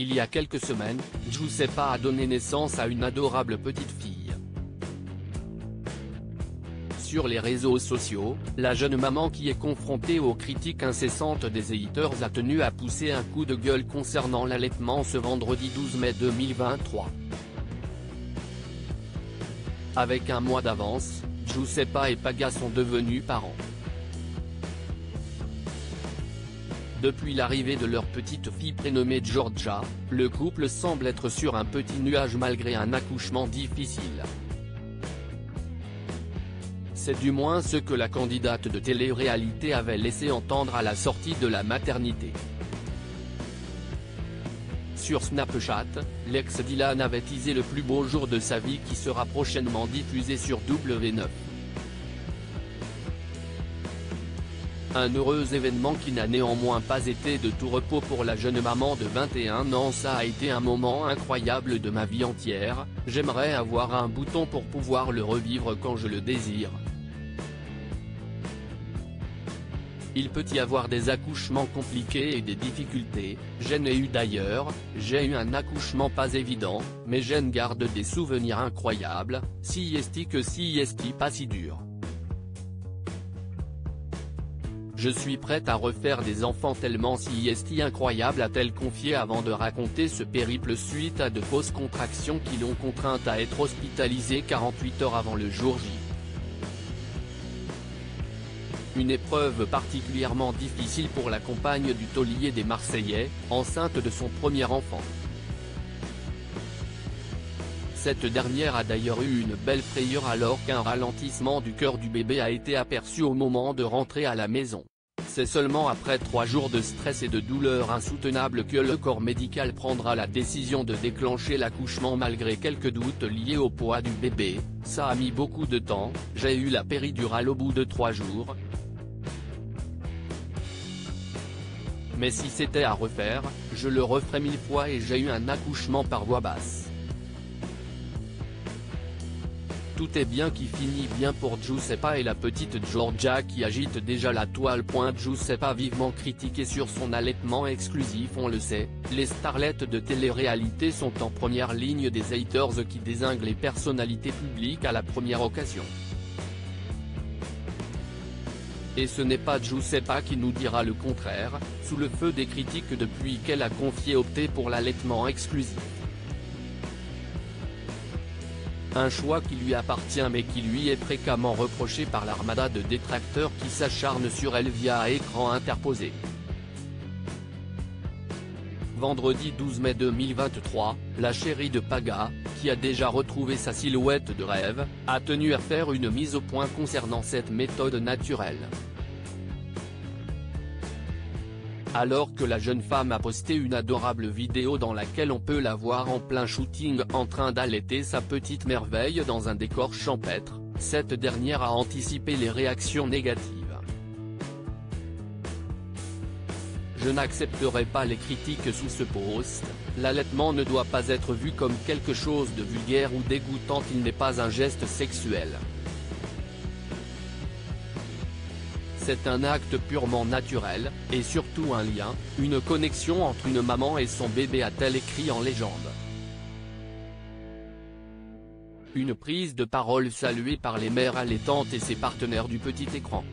il y a quelques semaines, Giuseppa a donné naissance à une adorable petite fille. Sur les réseaux sociaux, la jeune maman qui est confrontée aux critiques incessantes des haters a tenu à pousser un coup de gueule concernant l'allaitement ce vendredi 12 mai 2023. Avec un mois d'avance, Giuseppa et Paga sont devenus parents. Depuis l'arrivée de leur petite fille prénommée Giorgia, le couple semble être sur un petit nuage malgré un accouchement difficile. C'est du moins ce que la candidate de télé-réalité avait laissé entendre à la sortie de la maternité. Sur Snapchat, l'ex-Dylan avait teasé le plus beau jour de sa vie qui sera prochainement diffusé sur W9. Un heureux événement qui n'a néanmoins pas été de tout repos pour la jeune maman de 21 ans. Ça a été un moment incroyable de ma vie entière, j'aimerais avoir un bouton pour pouvoir le revivre quand je le désire. Il peut y avoir des accouchements compliqués et des difficultés, j'en ai eu d'ailleurs, j'ai eu un accouchement pas évident, mais j'en garde des souvenirs incroyables, si est que si est pas si dur. Je suis prête à refaire des enfants tellement si est incroyable, a-t-elle confié avant de raconter ce périple suite à de fausses contractions qui l'ont contrainte à être hospitalisée 48 heures avant le jour J. Une épreuve particulièrement difficile pour la compagne du taulier des Marseillais, enceinte de son premier enfant. Cette dernière a d'ailleurs eu une belle frayeur alors qu'un ralentissement du cœur du bébé a été aperçu au moment de rentrer à la maison. C'est seulement après 3 jours de stress et de douleurs insoutenables que le corps médical prendra la décision de déclencher l'accouchement malgré quelques doutes liés au poids du bébé. Ça a mis beaucoup de temps, j'ai eu la péridurale au bout de 3 jours. Mais si c'était à refaire, je le referais 1000 fois et j'ai eu un accouchement par voie basse. Tout est bien qui finit bien pour Giuseppa et la petite Giorgia qui agite déjà la toile. Giuseppa vivement critiquée sur son allaitement exclusif. On le sait, les starlettes de télé-réalité sont en première ligne des haters qui dézinguent les personnalités publiques à la première occasion. Et ce n'est pas Giuseppa qui nous dira le contraire, sous le feu des critiques depuis qu'elle a confié opter pour l'allaitement exclusif. Un choix qui lui appartient mais qui lui est fréquemment reproché par l'armada de détracteurs qui s'acharnent sur elle via écran interposé. Vendredi 12 mai 2023, la chérie de Paga, qui a déjà retrouvé sa silhouette de rêve, a tenu à faire une mise au point concernant cette méthode naturelle. Alors que la jeune femme a posté une adorable vidéo dans laquelle on peut la voir en plein shooting en train d'allaiter sa petite merveille dans un décor champêtre, cette dernière a anticipé les réactions négatives. Je n'accepterai pas les critiques sous ce post, l'allaitement ne doit pas être vu comme quelque chose de vulgaire ou dégoûtant, il n'est pas un geste sexuel. C'est un acte purement naturel, et surtout un lien, une connexion entre une maman et son bébé, a-t-elle écrit en légende. Une prise de parole saluée par les mères allaitantes et ses partenaires du petit écran.